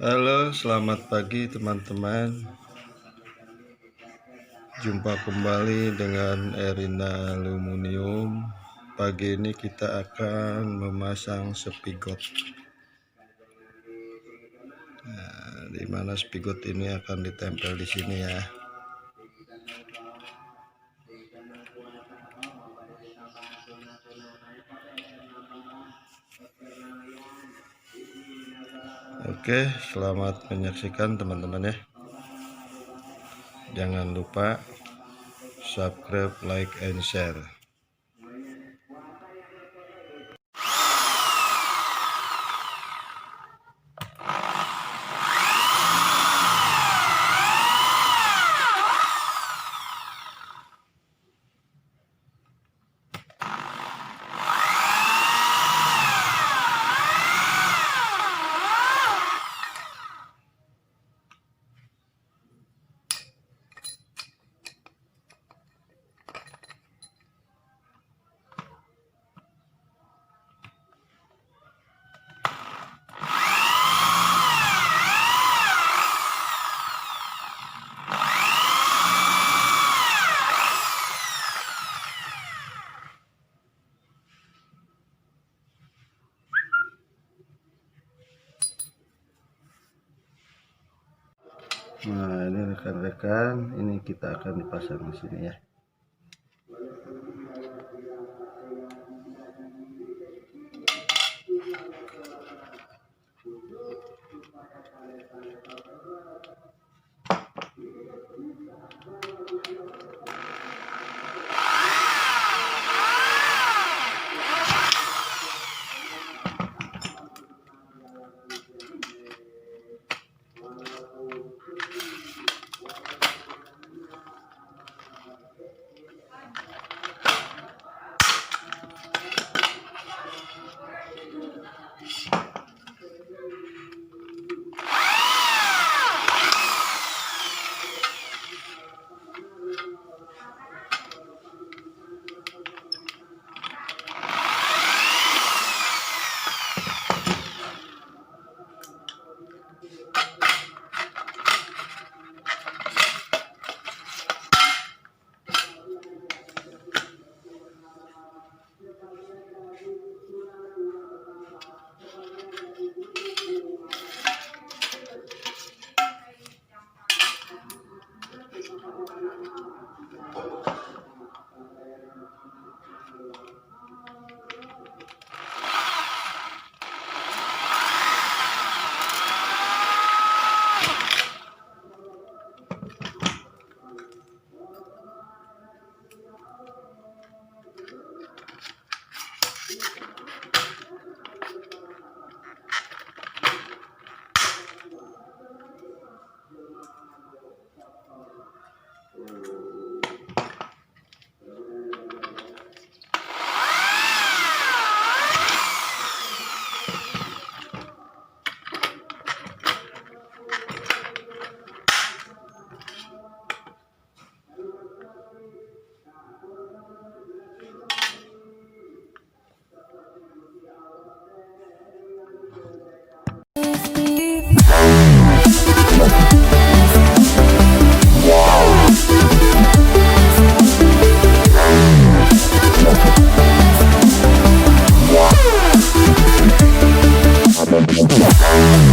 Halo, selamat pagi teman-teman. Jumpa kembali dengan Erina Alumunium. Pagi ini kita akan memasang spigot. Nah, di mana spigot ini akan ditempel di sini ya. Oke, selamat menyaksikan teman-teman ya. Jangan lupa subscribe, like, and share. Nah, ini rekan-rekan, ini kita akan dipasang di sini ya. Wow.